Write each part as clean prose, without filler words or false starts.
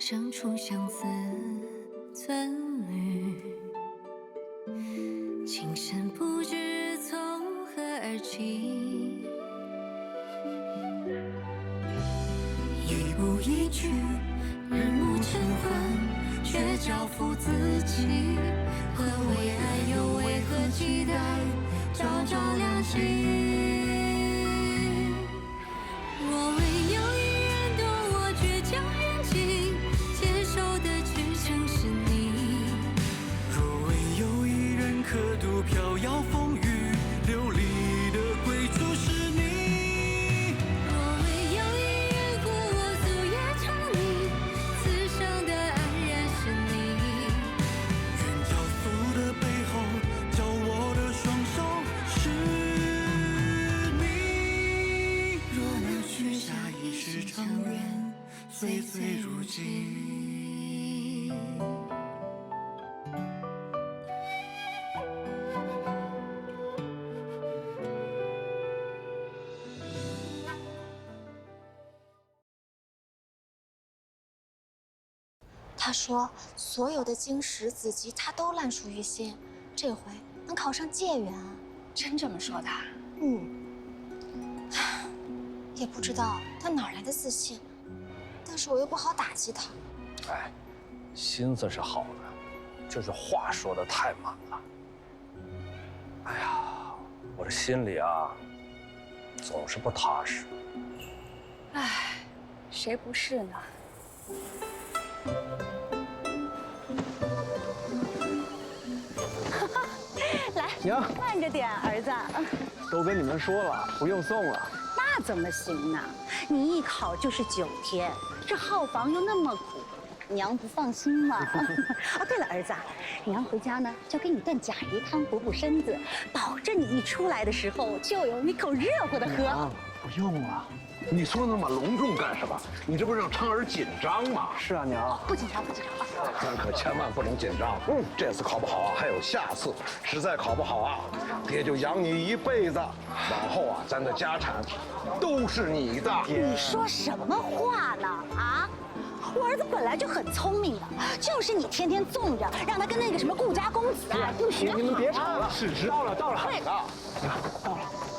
生出相思寸缕，情深不知从何而起。一步一句，日暮晨昏，却交付自己。何为爱，又为何期待？朝朝亮起。若为有一人懂我倔强任情，坚守的只曾是你。若为有一人可度飘摇风雨，流离的归处是你。若为有一人护我夙夜长宁，此生的安然是你。愿交付的背后，交我的双手是你。若能许下一世长愿，岁岁如寄。他说，所有的经史子集他都烂熟于心，这回能考上解元。真这么说的？也不知道他哪来的自信，但是我又不好打击他。哎，心思是好的，就是话说的太满了。哎呀，我这心里啊，总是不踏实。唉，谁不是呢？来，行，慢着点，儿子。都跟你们说了，不用送了。那怎么行呢？你一考就是9天，这号房又那么苦，娘不放心嘛。哦，对了，儿子，娘回家呢，就给你炖甲鱼汤补补身子，保证你一出来的时候就有一口热乎的喝。娘，不用了。你说那么隆重干什么？你这不让昌儿紧张吗？是啊，娘。不紧张，不紧张。咱可千万不能紧张。这次考不好啊，还有下次。实在考不好啊，爹就养你一辈子。往后啊，咱的家产都是你的。你说什么话呢？啊！我儿子本来就很聪明的，就是你天天纵着，让他跟那个什么顾家公子啊，不许！你们别吵了，是知道了，到了，对，到了。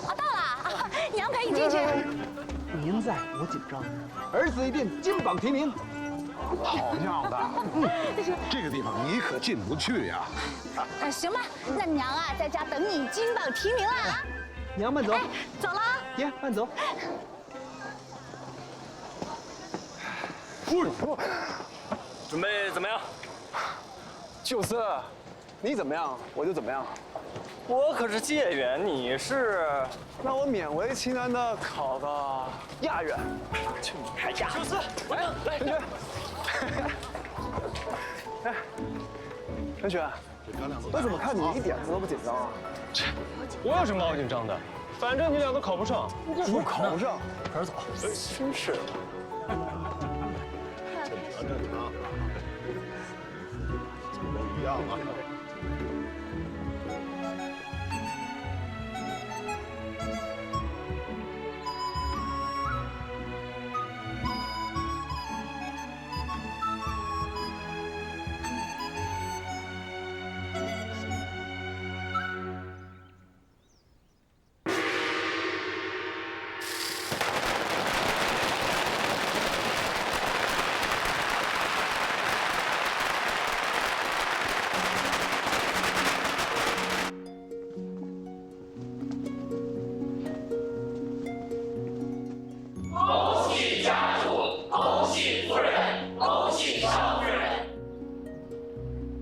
啊，到了啊！娘陪你进去。您在，我紧张。儿子一定金榜题名。好样的！这个地方你可进不去呀。行吧，那娘啊，在家等你金榜题名了啊！娘慢走。哎，走了。爹慢走。准备怎么样？就是，你怎么样，我就怎么样。我可是解元，你是？那我勉为其难的考个亚元。去你还亚！就是，来，陈雪。哎，陈雪，我怎么看你一点子都不紧张啊？我有什么好紧张的？反正你俩都考不上，我考不上，快点走。真是的。正常，都一样啊。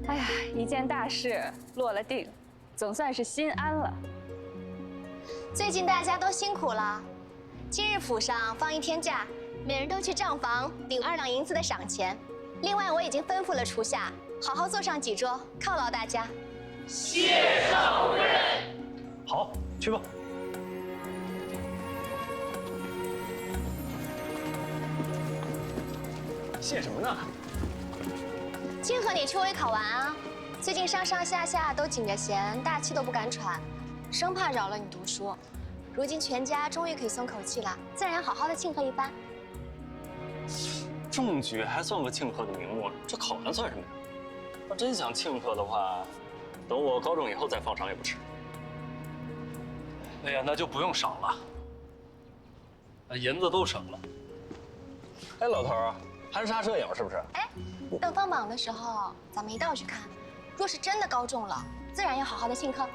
哎呀，一件大事落了定，总算是心安了。最近大家都辛苦了，今日府上放1天假，每人都去账房领2两银子的赏钱。另外，我已经吩咐了厨下，好好做上几桌，犒劳大家。谢上任。好，去吧。谢什么呢？庆贺你秋闱考完啊！最近上上下下都紧着弦，大气都不敢喘，生怕扰了你读书。如今全家终于可以松口气了，自然要好好的庆贺一番。中举还算个庆贺的名目，这考完算什么呀？要真想庆贺的话，等我高中以后再放赏也不迟。哎呀，那就不用赏了，那银子都省了。哎，老头儿，含沙射影是不是？哎，等放榜的时候，咱们一道去看。若是真的高中了，自然要好好的庆贺。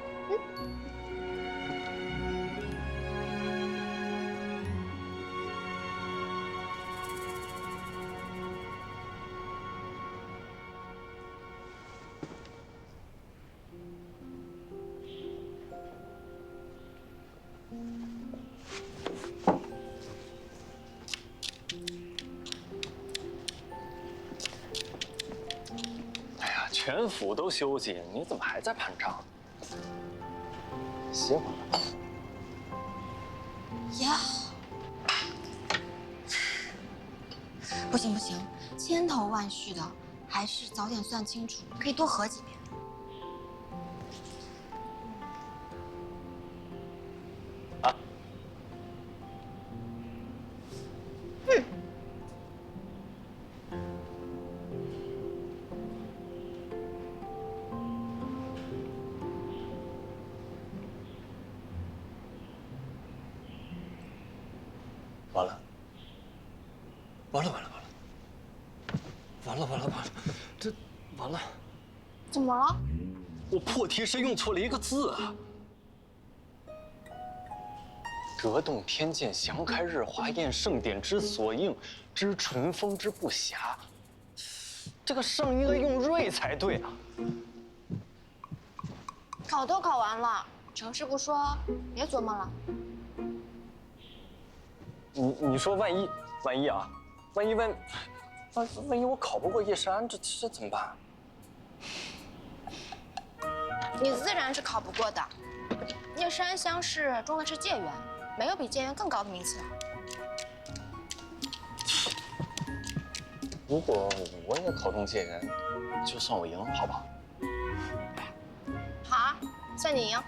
哎呀，全府都休息，你怎么还在盘账？歇会儿吧。呀，不行不行，千头万绪的，还是早点算清楚，可以多合几遍。完了，完了，这完了！怎么了？我破题时用错了一个字啊！格动天剑，祥开日华宴，盛典之所应，知淳风之不暇。这个盛应该用瑞才对啊！考都考完了，成事不说，别琢磨了。你说万一我考不过叶山，这怎么办？你自然是考不过的。叶山乡试中的是解元，没有比解元更高的名次了。如果我也考中解元，就算我赢，好不好？好啊，算你赢。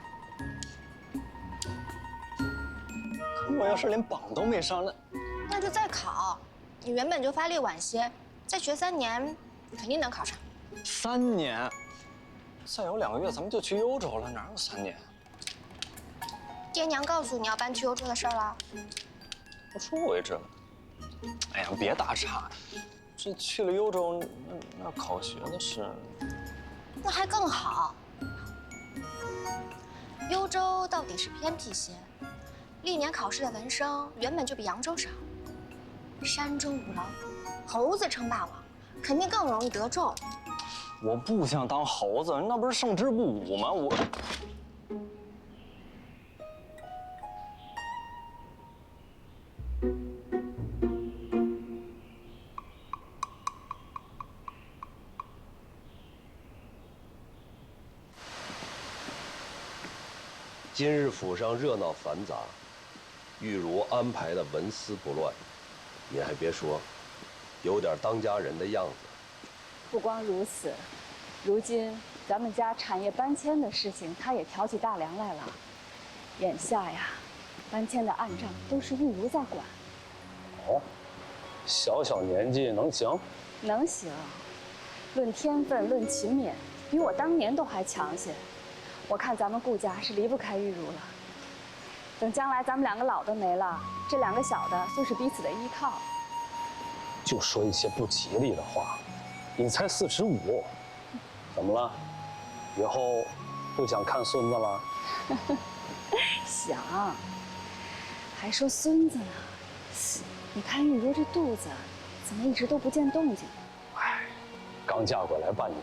可我要是连榜都没上，那就再考。你原本就发力晚些，再学3年，肯定能考上。3年，再有2个月咱们就去幽州了，哪有3年？爹娘告诉你要搬去幽州的事儿了？我说我也知道。哎呀，别打岔，这去了幽州，那考学的事，那还更好。幽州到底是偏僻些，历年考试的文生原本就比扬州少。山中无狼，猴子称霸王，肯定更容易得中。我不想当猴子，那不是胜之不武吗？我。今日府上热闹繁杂，玉茹安排的纹丝不乱，您还别说，有点当家人的样子。不光如此，如今咱们家产业搬迁的事情，他也挑起大梁来了。眼下呀，搬迁的案账都是玉茹在管。哦，小年纪能行？能行，论天分，论勤勉，比我当年都还强些。我看咱们顾家是离不开玉茹了。等将来咱们2个老的没了，这2个小的就是彼此的依靠。就说一些不吉利的话，你才45，怎么了？以后不想看孙子了？想，还说孙子呢。你看玉茹这肚子，怎么一直都不见动静？哎，刚嫁过来半年，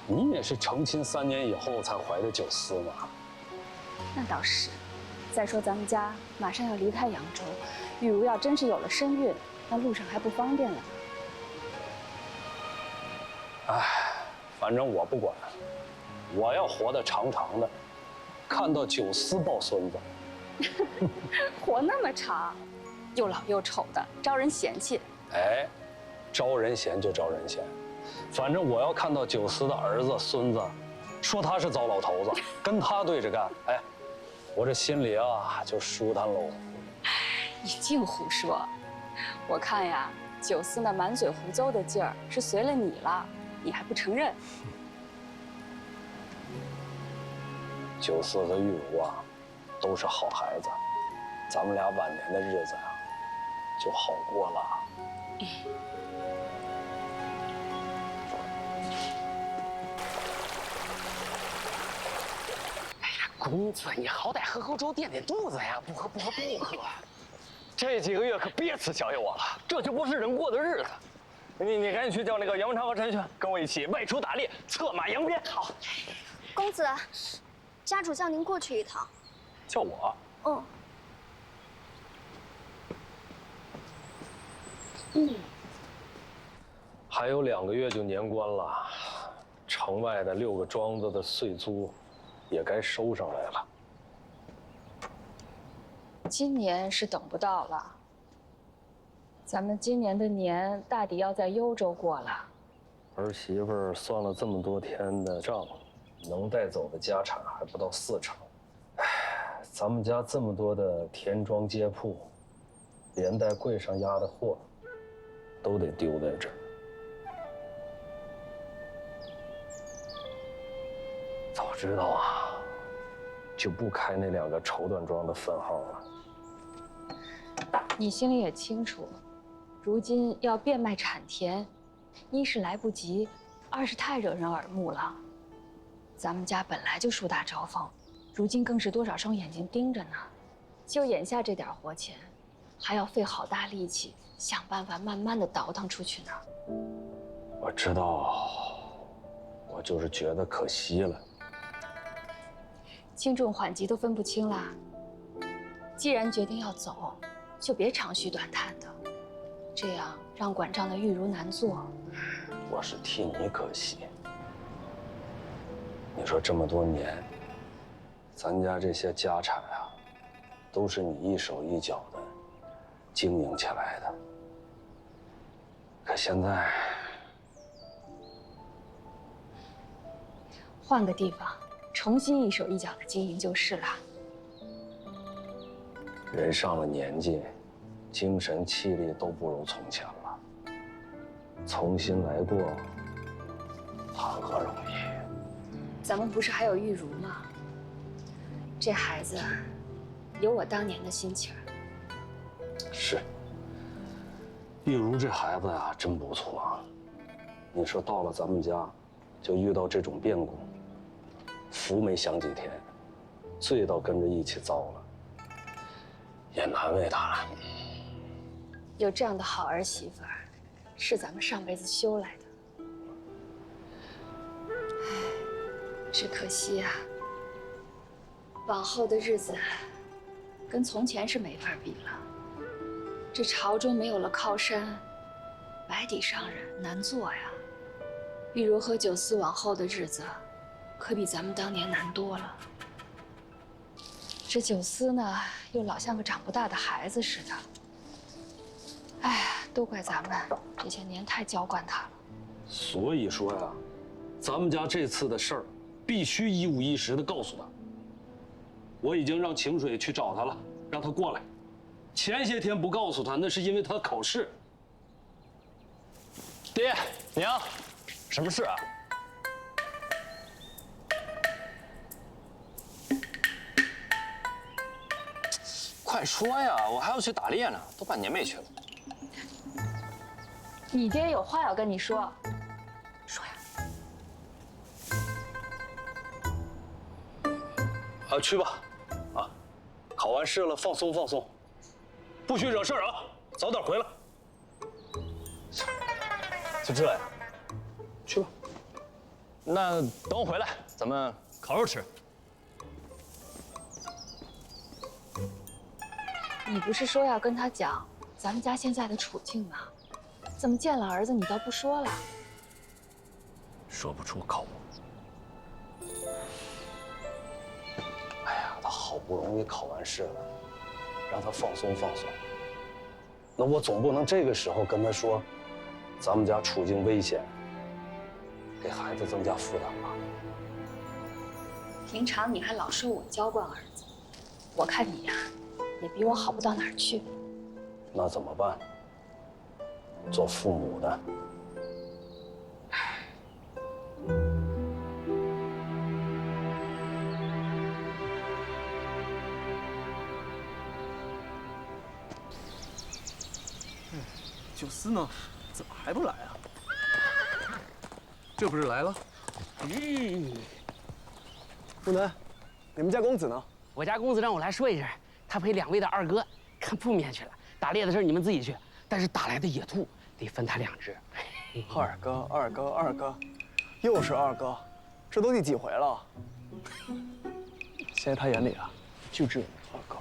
你也是成亲3年以后才怀的9丝嘛。那倒是。再说咱们家马上要离开扬州，玉茹要真是有了身孕，那路上还不方便了呢。哎，反正我不管，我要活得长长的，看到9丝抱孙子。活那么长，又老又丑的，招人嫌弃。哎，招人嫌就招人嫌，反正我要看到9丝的儿子孙子，说他是糟老头子，跟他对着干，哎，我这心里啊就舒坦喽。你净胡说！我看呀，九思那满嘴胡诌的劲儿是随了你了，你还不承认？九思和玉茹啊，都是好孩子，咱们俩晚年的日子啊，就好过了。公子，你好歹喝口粥垫垫肚子呀！不喝。这几个月可别辞小爷我了，这就不是人过的日子。你赶紧去叫那个杨文昌和陈玄跟我一起外出打猎，策马扬鞭。好，公子，家主叫您过去一趟。叫我？还有2个月就年关了，城外的6个庄子的岁租也该收上来了。今年是等不到了，咱们今年的年大抵要在幽州过了。儿媳妇儿算了这么多天的账，能带走的家产还不到4成。唉，咱们家这么多的田庄街铺，连带柜上压的货，都得丢在这儿。早知道啊，就不开那2个绸缎庄的分号了。你心里也清楚，如今要变卖产田，一是来不及，二是太惹人耳目了。咱们家本来就树大招风，如今更是多少双眼睛盯着呢。就眼下这点活钱，还要费好大力气，想办法慢慢的倒腾出去呢。我知道，我就是觉得可惜了。轻重缓急都分不清啦。既然决定要走，就别长吁短叹的，这样让管账的玉茹难做。我是替你可惜。你说这么多年，咱家这些家产啊，都是你一手一脚的经营起来的。可现在，换个地方，重新一手一脚的经营就是了。人上了年纪，精神气力都不如从前了。重新来过，谈何容易？咱们不是还有玉茹吗？这孩子有我当年的心情儿。是，玉茹这孩子呀，真不错啊。你说到了咱们家，就遇到这种变故，福没享几天，罪倒跟着一起遭了，也难为他了。有这样的好儿媳妇儿，是咱们上辈子修来的。唉，只可惜啊，往后的日子跟从前是没法比了。这朝中没有了靠山，白底商人难做呀。玉茹和九思往后的日子，可比咱们当年难多了。这九思呢，又老像个长不大的孩子似的。哎呀，都怪咱们这些年太娇惯他了。所以说呀，咱们家这次的事儿，必须一五一十的告诉他。我已经让晴水去找他了，让他过来。前些天不告诉他，那是因为他考试。爹娘，什么事啊？快说呀，我还要去打猎呢，都半年没去了。你爹有话要跟你说，说呀。啊，去吧，啊，考完试了，放松放松，不许惹事儿啊，早点回来。就这呀？去吧。那等我回来，咱们烤肉吃。你不是说要跟他讲咱们家现在的处境吗？怎么见了儿子你倒不说了？说不出口。哎呀，他好不容易考完试了，让他放松放松。那我总不能这个时候跟他说，咱们家处境危险，给孩子增加负担吧。平常你还老说我娇惯儿子，我看你呀，也比我好不到哪儿去。那怎么办？做父母的。九思呢？怎么还不来啊？这不是来了？不能，你们家公子呢？我家公子让我来说一声，他陪2位的二哥看铺面去了。打猎的事你们自己去，但是打来的野兔得分他2只。二哥，又是二哥，这都第几回了？现在他眼里啊，就只有二哥。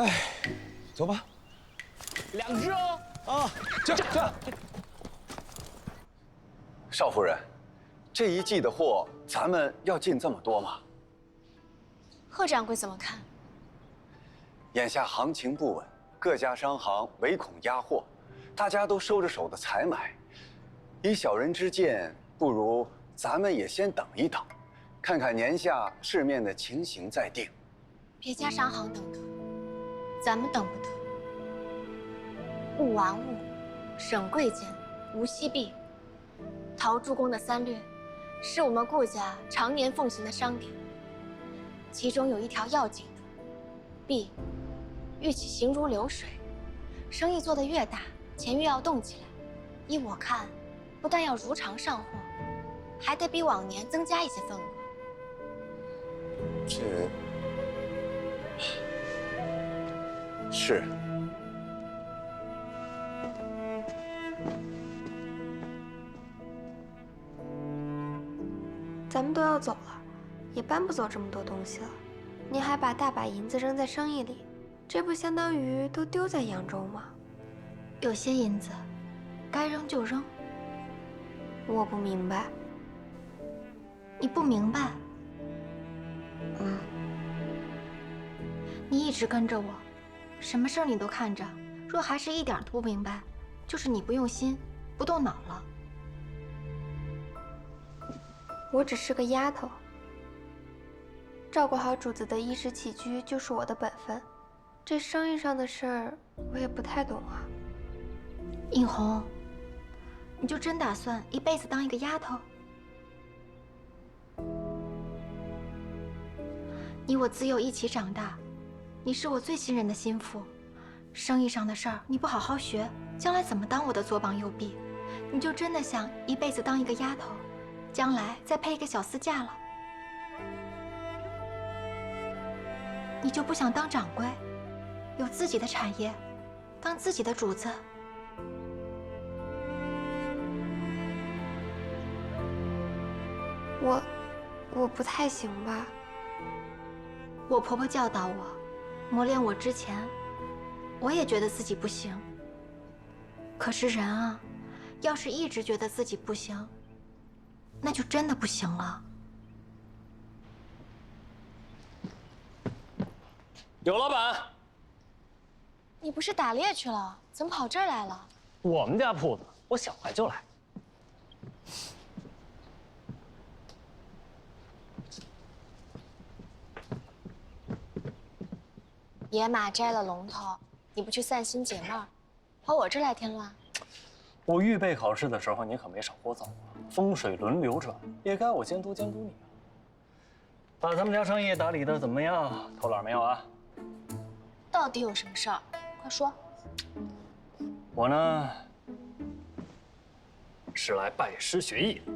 哎，走吧。2只哦。啊，这。少夫人，这一季的货咱们要进这么多吗？贺掌柜怎么看？眼下行情不稳，各家商行唯恐压货，大家都收着手的采买。以小人之见，不如咱们也先等一等，看看年下市面的情形再定。别家商行等得，咱们等不得。勿玩物，沈贵贱，无息币。陶朱公的3略，是我们顾家常年奉行的商典。其中有一条要紧的，币，玉器行如流水，生意做得越大，钱越要动起来。依我看，不但要如常上货，还得比往年增加一些份额。这是。咱们都要走了，也搬不走这么多东西了。您还把大把银子扔在生意里，这不相当于都丢在扬州吗？有些银子，该扔就扔。我不明白。你不明白？你一直跟着我，什么事儿你都看着。若还是一点都不明白，就是你不用心，不动脑了。我只是个丫头，照顾好主子的衣食起居就是我的本分。这生意上的事儿，我也不太懂啊。映红，你就真打算一辈子当一个丫头？你我自幼一起长大，你是我最信任的心腹。生意上的事儿你不好好学，将来怎么当我的左膀右臂？你就真的想一辈子当一个丫头？将来再配一个小厮嫁了，你就不想当掌柜，有自己的产业，当自己的主子？我不太行吧？我婆婆教导我，磨练我之前，我也觉得自己不行。可是人啊，要是一直觉得自己不行，那就真的不行了。刘老板，你不是打猎去了，怎么跑这儿来了？我们家铺子，我想来就来。野马摘了龙头，你不去散心解闷儿，跑我这儿来添乱？我预备考试的时候，你可没少给我走。风水轮流转，也该我监督监督你了。把咱们家生意打理得怎么样？偷懒没有啊？到底有什么事儿？快说。我呢，是来拜师学艺的。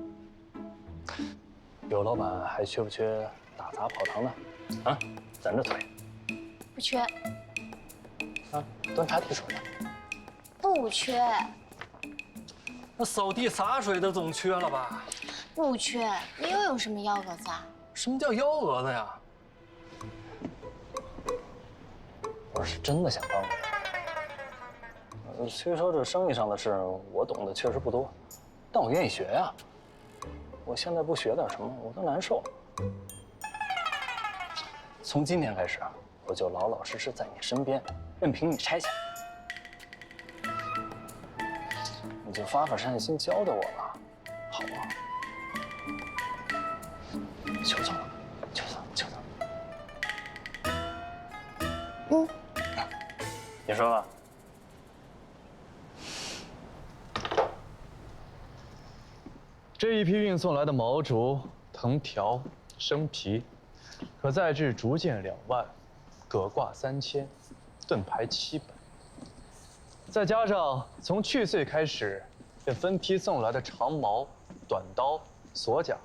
刘老板还缺不缺打杂跑堂的？啊，咱这腿。不缺。啊，端茶递水的。不缺。那扫地洒水的总缺了吧？不缺。你又有什么幺蛾子啊？什么叫幺蛾子呀？我是真的想帮你。虽说这生意上的事我懂得确实不多，但我愿意学呀。我现在不学点什么，我都难受。从今天开始，我就老老实实在你身边，任凭你差遣。你就发个善心交代我吧，好吗？求求了，求求求求。嗯。你说吧。这一批运送来的毛竹、藤条、生皮，可再制竹剑2万，葛挂3000，盾牌700。再加上从去岁开始便分批送来的长矛、短刀、锁甲，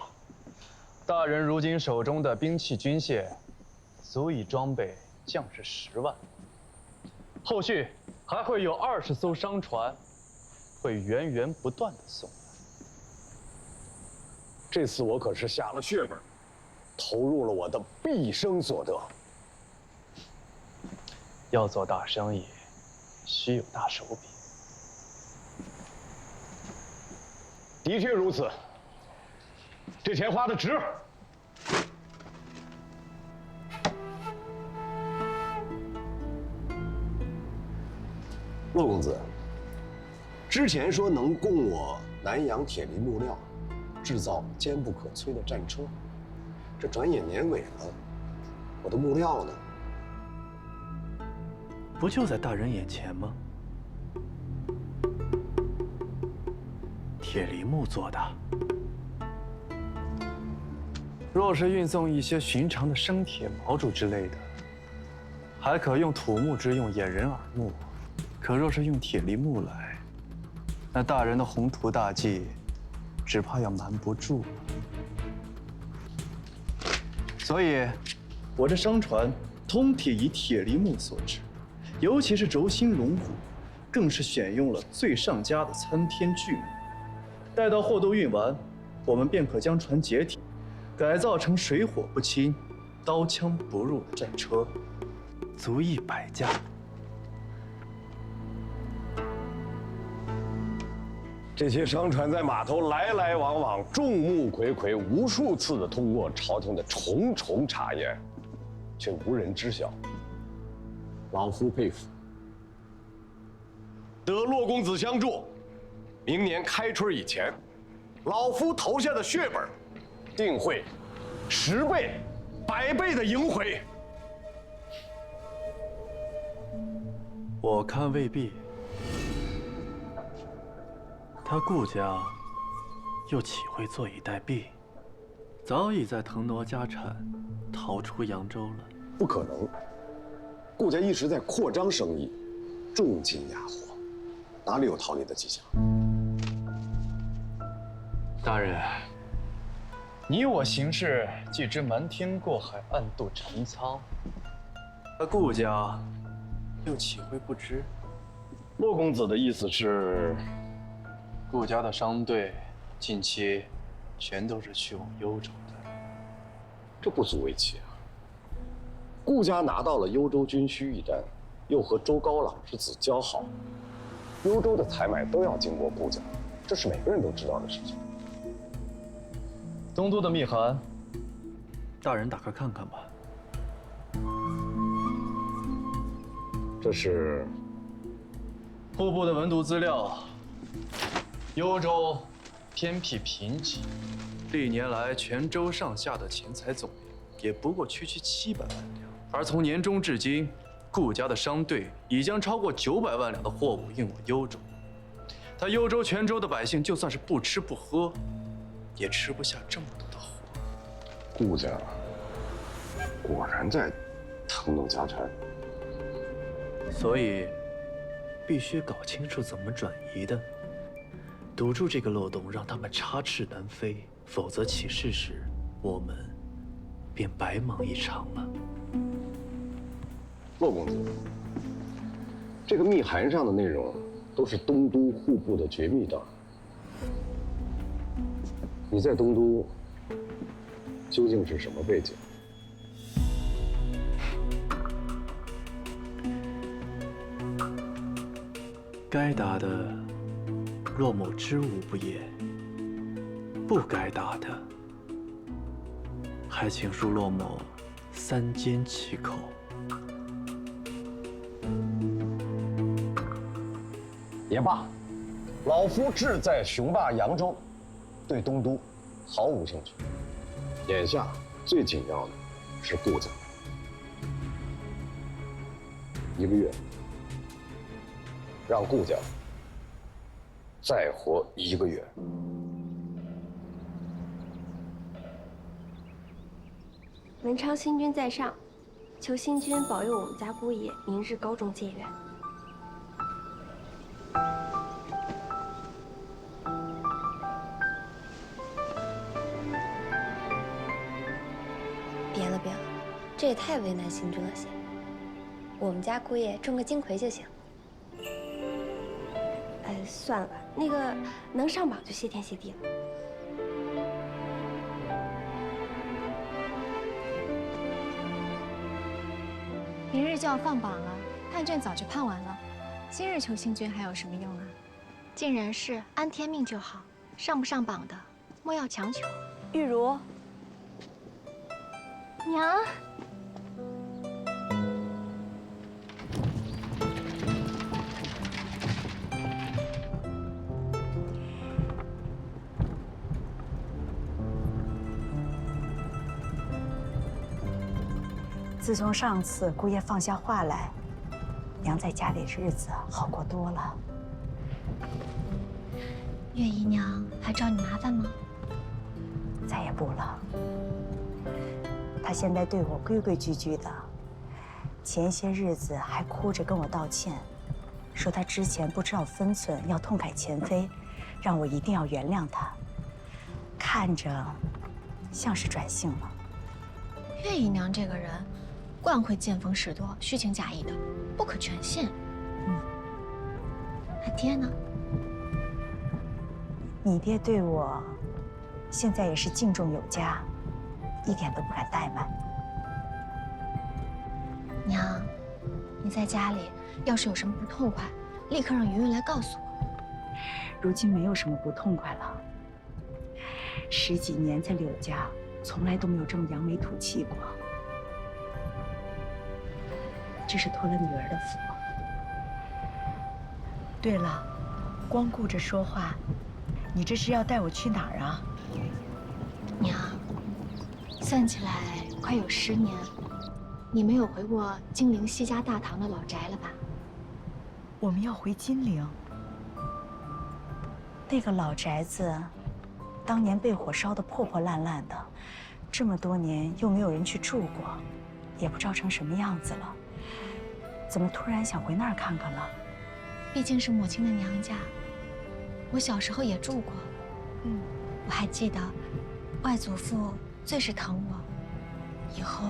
大人如今手中的兵器军械，足以装备将士10万。后续还会有20艘商船，会源源不断的送来。这次我可是下了血本，投入了我的毕生所得。要做大生意，需有大手笔。的确如此，这钱花的值。骆公子，之前说能供我南阳铁林木料，制造坚不可摧的战车，这转眼年尾了，我的木料呢？不就在大人眼前吗？铁梨木做的，若是运送一些寻常的生铁、毛竹之类的，还可用土木之用掩人耳目。可若是用铁梨木来，那大人的宏图大计，只怕要瞒不住了。所以，我这商船通体以铁梨木所制，尤其是轴心龙骨，更是选用了最上佳的参天巨木。待到货都运完，我们便可将船解体，改造成水火不侵、刀枪不入的战车，足以100架。这些商船在码头来来往往，众目睽睽，无数次的通过朝廷的重重查验，却无人知晓。老夫佩服。得骆公子相助，明年开春以前，老夫投下的血本，定会10倍、100倍的赢回。我看未必。他顾家又岂会坐以待毙？早已在腾挪家产，逃出扬州了。不可能，顾家一直在扩张生意，重金压货，哪里有逃离的迹象？大人，你我行事既知瞒天过海，暗度陈仓，他顾家又岂会不知？骆公子的意思是？顾家的商队近期全都是去往幽州的，这不足为奇啊。顾家拿到了幽州军需驿站，又和周高朗之子交好，幽州的采买都要经过顾家，这是每个人都知道的事情。东都的密函，大人打开看看吧。这是户部的文牍资料。幽州偏僻贫瘠，历年来全州上下的钱财总量也不过区700万两，而从年中至今，顾家的商队已将超过900万两的货物运往幽州。他幽州全州的百姓就算是不吃不喝，也吃不下这么多的货。顾家果然在腾挪家产，所以必须搞清楚怎么转移的。堵住这个漏洞，让他们插翅难飞，否则起事时，我们便白忙一场了。骆公子，这个密函上的内容都是东都户部的绝密档案。你在东都究竟是什么背景？该答的，骆某知无不言；不该答的，还请恕骆某3缄其口。也罢，老夫志在雄霸扬州，对东都毫无兴趣。眼下最紧要的是顾家。1个月，让顾家再活1个月。文昌星君在上，求星君保佑我们家姑爷明日高中结缘。别了别了，这也太为难星君了些。我们家姑爷中个金魁就行。算了吧，那个能上榜就谢天谢地了。明日就要放榜了，判卷早就判完了，今日求星君还有什么用啊？尽人事，安天命就好。上不上榜的，莫要强求。玉茹，娘。自从上次姑爷放下话来，娘在家里日子好过多了。月姨娘还找你麻烦吗？再也不了。她现在对我规规矩矩的，前些日子还哭着跟我道歉，说她之前不知道分寸，要痛改前非，让我一定要原谅她。看着像是转性了。月姨娘这个人，惯会见风使舵、虚情假意的，不可全信。那爹呢？你爹对我，现在也是敬重有加，一点都不敢怠慢。娘，你在家里要是有什么不痛快，立刻让云云来告诉我。如今没有什么不痛快了。10几年在柳家，从来都没有这么扬眉吐气过。这是托了女儿的福。对了，光顾着说话，你这是要带我去哪儿啊？娘，算起来快有10年，你没有回过金陵西家大堂的老宅了吧？我们要回金陵。那个老宅子，当年被火烧得破破烂烂的，这么多年又没有人去住过，也不知道成什么样子了。怎么突然想回那儿看看了？毕竟是母亲的娘家，我小时候也住过。我还记得，外祖父最是疼我。以后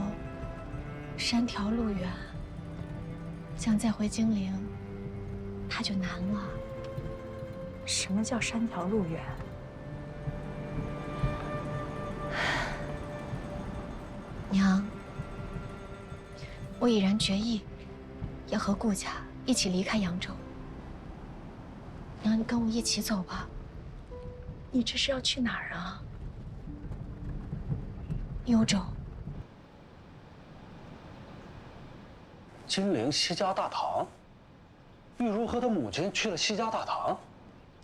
山条路远，想再回金陵，怕就难了。什么叫山条路远？娘，我已然决意，要和顾家一起离开扬州。娘，你跟我一起走吧。你这是要去哪儿啊？幽州。金陵西家大堂，玉茹和她母亲去了西家大堂。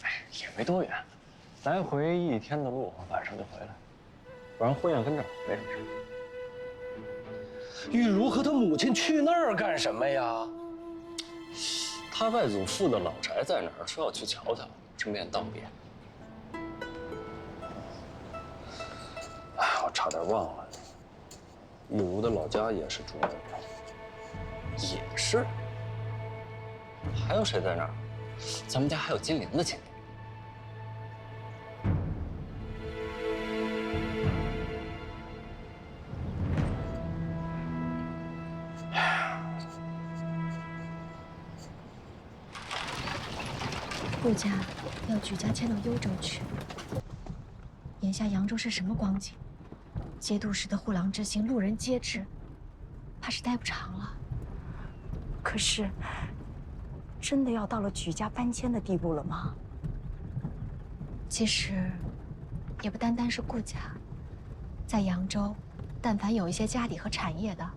哎，也没多远，来回1天的路，晚上就回来。晚上婚宴跟这儿，没什么事。玉茹和她母亲去那儿干什么呀？他外祖父的老宅在哪儿？说要去瞧瞧，顺便道别。哎，我差点忘了，玉茹的老家也是住那儿。也是。还有谁在那儿？咱们家还有金陵的亲戚。顾家要举家迁到幽州去。眼下扬州是什么光景？节度使的护狼之心，路人皆知，怕是待不长了。可是，真的要到了举家搬迁的地步了吗？其实，也不单单是顾家，在扬州，但凡有一些家底和产业的，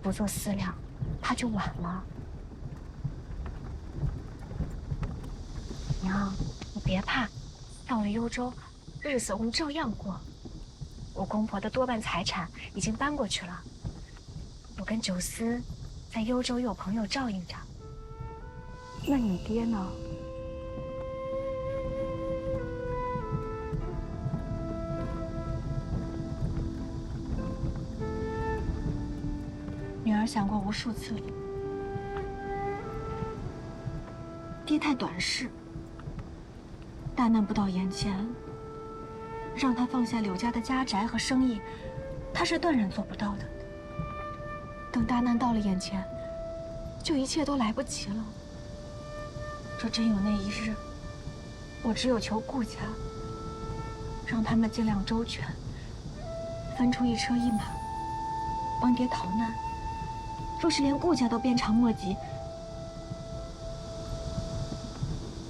不做思量，怕就晚了。娘，你别怕，到了幽州，日子我们照样过。我公婆的多半财产已经搬过去了，我跟九思在幽州有朋友照应着。那你爹呢？儿想过无数次了。爹太短视，大难不到眼前，让他放下柳家的家宅和生意，他是断然做不到的。等大难到了眼前，就一切都来不及了。这真有那一日，我只有求顾家，让他们尽量周全，分出一车一马，帮爹逃难。若是连顾家都鞭长莫及，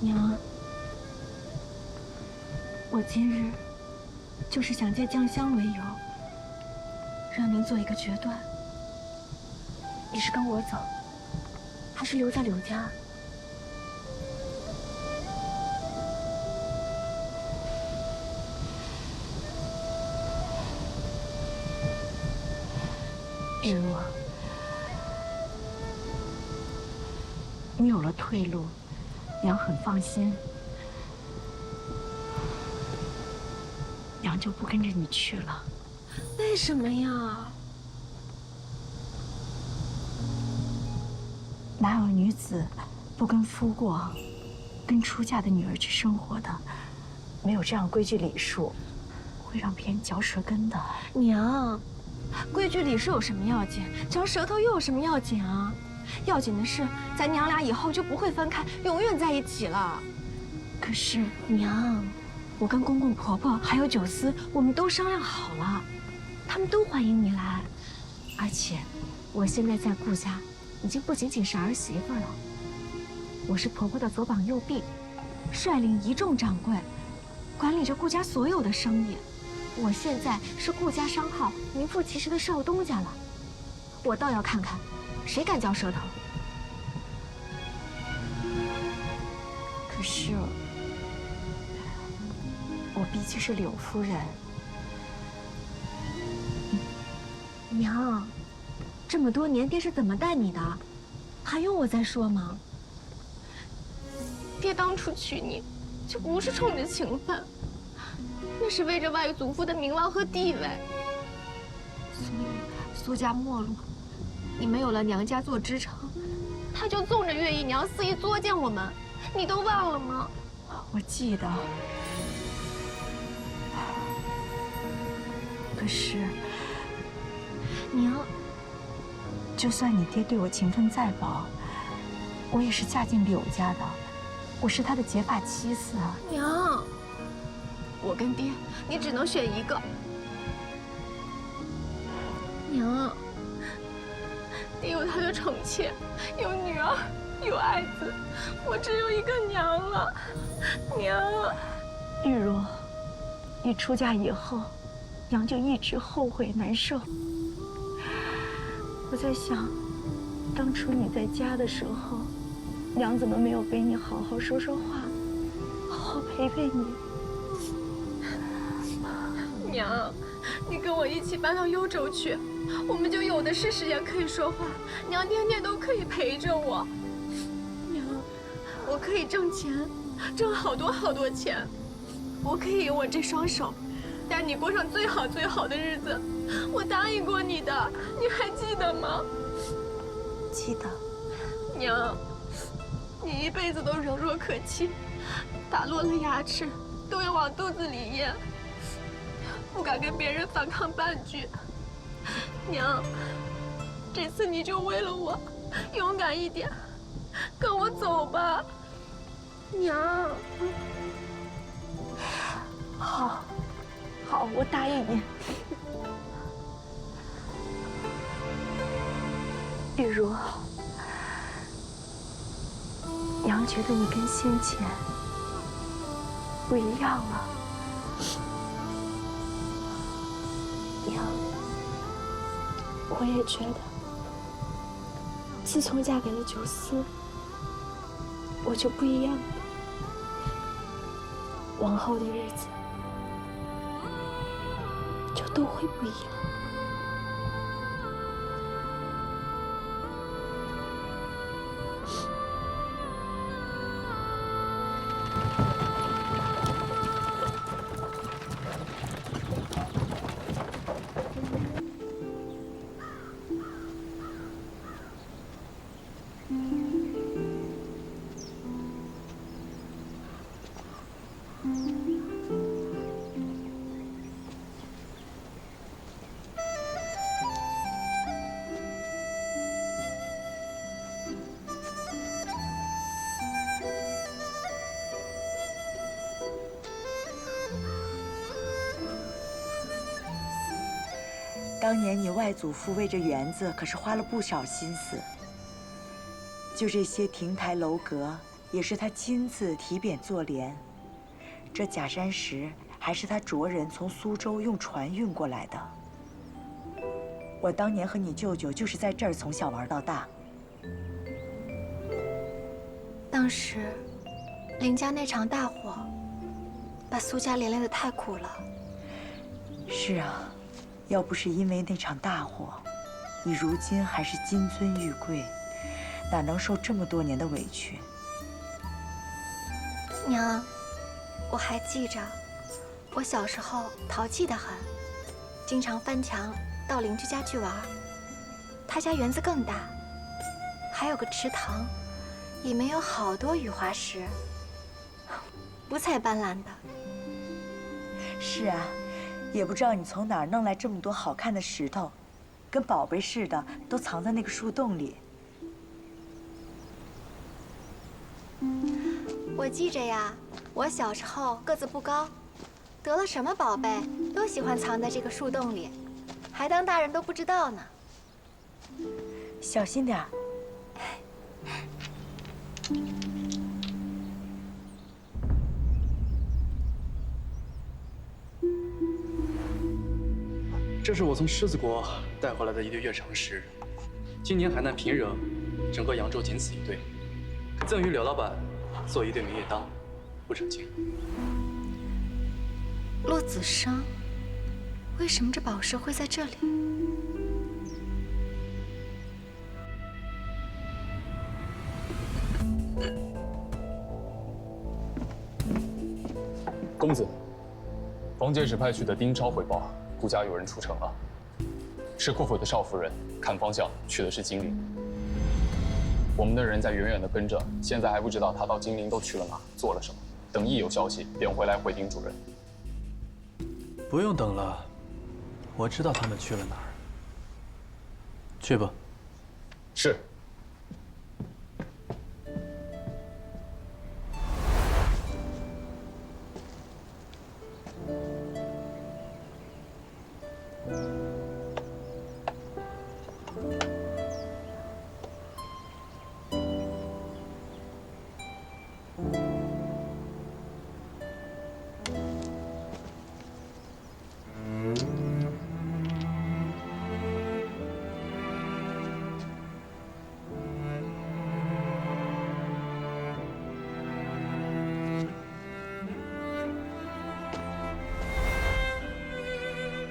娘，我今日就是想借酱香为由，让您做一个决断。你是跟我走，还是留在柳家？玉茹，你有了退路，娘很放心。娘就不跟着你去了。为什么呀？哪有女子不跟夫过、跟出嫁的女儿去生活的？没有这样规矩礼数，会让别人嚼舌根的。娘，规矩礼数有什么要紧？嚼舌头又有什么要紧啊？要紧的是，咱娘俩以后就不会分开，永远在一起了。可是娘，我跟公公婆婆还有九思，我们都商量好了，他们都欢迎你来。而且，我现在在顾家，已经不仅仅是儿媳妇了，我是婆婆的左膀右臂，率领一众掌柜，管理着顾家所有的生意。我现在是顾家商号名副其实的少东家了。我倒要看看，谁敢嚼舌头。可是，我毕竟是柳夫人。娘，这么多年爹是怎么待你的？还用我再说吗？爹当初娶你，就不是冲着情分，那是为着外祖父的名望和地位。所以苏家没落，你没有了娘家做支撑，他就纵着月姨娘肆意作践我们，你都忘了吗？我记得。可是，娘，就算你爹对我情分再薄，我也是嫁进柳家的，我是他的结发妻子啊。娘，我跟爹，你只能选一个。娘，爹有他的宠妾，有女儿，有爱子，我只有一个娘了。娘，玉茹，你出嫁以后，娘就一直后悔难受。我在想，当初你在家的时候，娘怎么没有陪你好好说说话，好好陪陪你？娘，你跟我一起搬到幽州去，我们就有的是时间可以说话，娘天天都可以陪着我。娘，我可以挣钱，挣好多好多钱，我可以用我这双手带你过上最好最好的日子。我答应过你的，你还记得吗？记得。娘，你一辈子都柔弱可欺，打落了牙齿都要往肚子里咽，不敢跟别人反抗半句。娘，这次你就为了我勇敢一点，跟我走吧。娘。好，好，我答应你。玉茹，娘觉得你跟先前不一样了。娘，我也觉得，自从嫁给了九思，我就不一样了。往后的日子就都会不一样。当年你外祖父为这园子可是花了不少心思，就这些亭台楼阁，也是他亲自提匾做联。这假山石还是他着人从苏州用船运过来的。我当年和你舅舅就是在这儿从小玩到大。当时，林家那场大火，把苏家连累得太苦了。是啊，要不是因为那场大火，你如今还是金尊玉贵，哪能受这么多年的委屈？娘，我还记着，我小时候淘气得很，经常翻墙到邻居家去玩。他家园子更大，还有个池塘，里面有好多雨花石，五彩斑斓的。是啊，也不知道你从哪儿弄来这么多好看的石头，跟宝贝似的，都藏在那个树洞里。我记着呀，我小时候个子不高，得了什么宝贝都喜欢藏在这个树洞里，还当大人都不知道呢。小心点儿。这是我从狮子国带回来的一对月长石，今年海难平仍，整个扬州仅此一对，赠予柳老板做一对明月当，不成敬。骆子生，为什么这宝石会在这里？公子，冯节指派去的丁超汇报，顾家有人出城了。是库府的少夫人，看方向去的是金陵。我们的人在远远的跟着，现在还不知道他到金陵都去了哪，做了什么。等一有消息，便回来回丁主任。不用等了，我知道他们去了哪儿。去吧。是。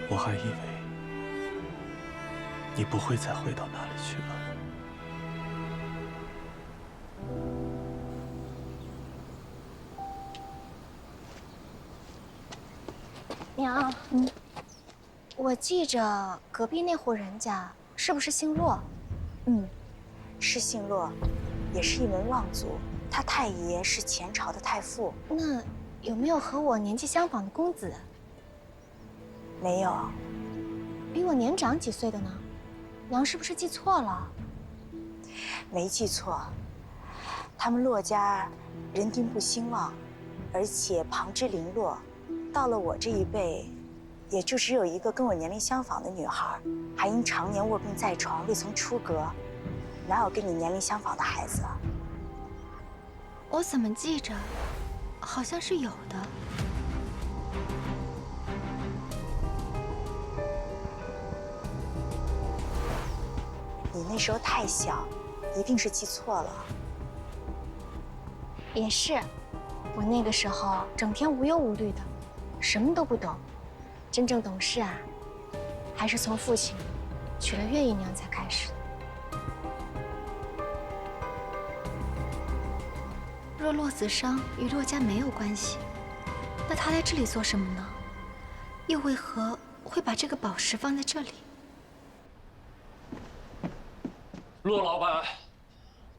我还以为你不会再回到那里去了。娘，我记着隔壁那户人家是不是姓骆？是姓骆，也是一门望族。他太爷是前朝的太傅。那有没有和我年纪相仿的公子？没有。比我年长几岁的呢？娘是不是记错了？没记错，他们骆家人丁不兴旺，而且旁支零落。到了我这一辈，也就只有一个跟我年龄相仿的女孩，还因常年卧病在床，未曾出阁，哪有跟你年龄相仿的孩子啊？我怎么记着，好像是有的。你那时候太小，一定是记错了。也是，我那个时候整天无忧无虑的，什么都不懂。真正懂事啊，还是从父亲娶了月姨娘才开始的。若骆子生与骆家没有关系，那他来这里做什么呢？又为何会把这个宝石放在这里？骆老板，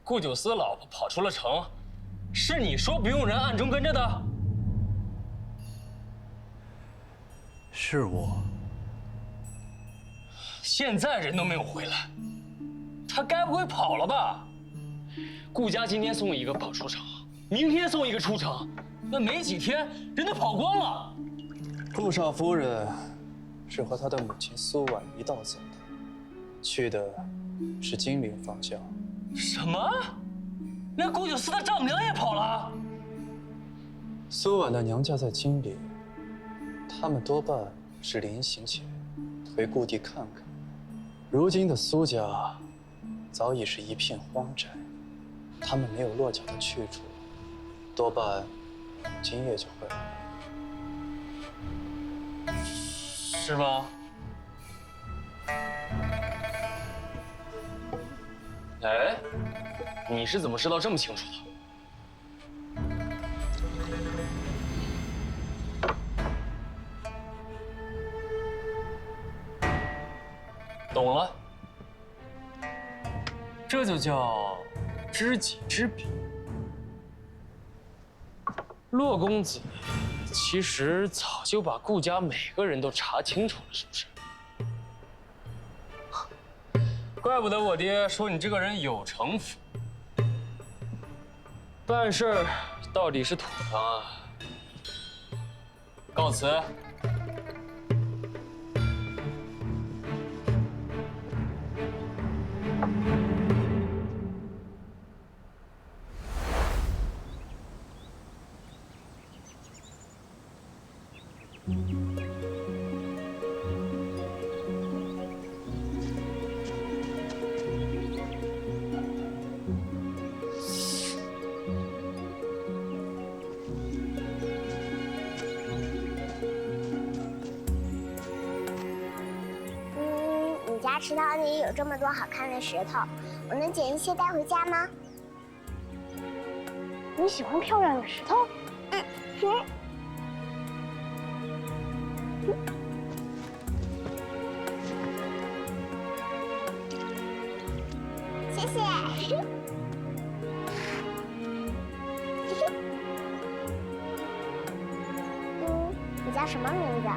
顾九思老婆跑出了城，是你说不用人暗中跟着的？是我。现在人都没有回来，他该不会跑了吧？顾家今天送一个宝出城，明天送一个出城，那没几天人都跑光了。顾少夫人是和他的母亲苏婉一道走的，去的是金陵方向。什么？连顾九思的丈母娘也跑了？苏婉的娘家在金陵，他们多半是临行前回故地看看。如今的苏家早已是一片荒宅，他们没有落脚的去处，多半今夜就会来。是吗？哎，你是怎么知道这么清楚的？懂了，这就叫知己知彼。骆公子其实早就把顾家每个人都查清楚了，是不是？怪不得我爹说你这个人有城府，办事儿到底是妥当啊。告辞。你家池塘里有这么多好看的石头，我能捡一些带回家吗？你喜欢漂亮的石头？嗯。谢谢。你叫什么名字？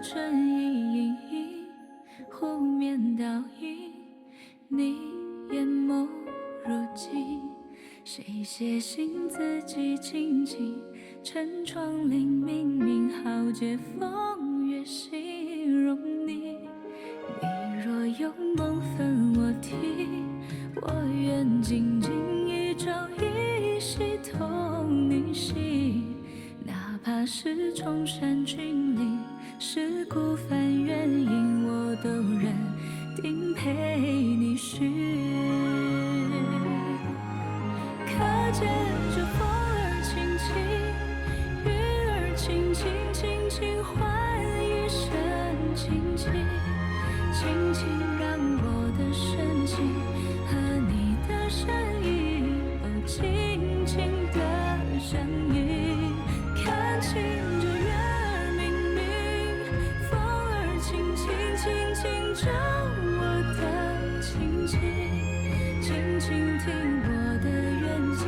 春意盈盈，湖面倒影，你眼眸如镜。谁写信自己静静，晨窗棂明明好借风月形容你。你若有梦分我听，我愿静静一朝一夕同你行。哪怕是崇山峻岭，是孤帆远影，我都认定陪你寻。可见这风儿轻轻，云儿轻轻，轻轻换一身清静，轻轻让我的深情和你的身影都轻轻地相依。看清这月儿明明，风儿轻轻，轻轻照我的情景，轻轻听我的愿景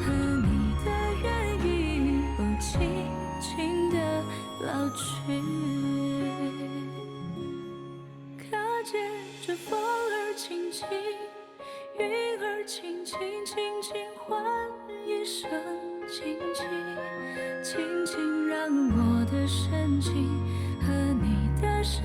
和你的愿意，都轻轻地老去。可见这风儿轻轻，云儿轻轻，轻轻换一生清静，轻轻让我的深情和你的深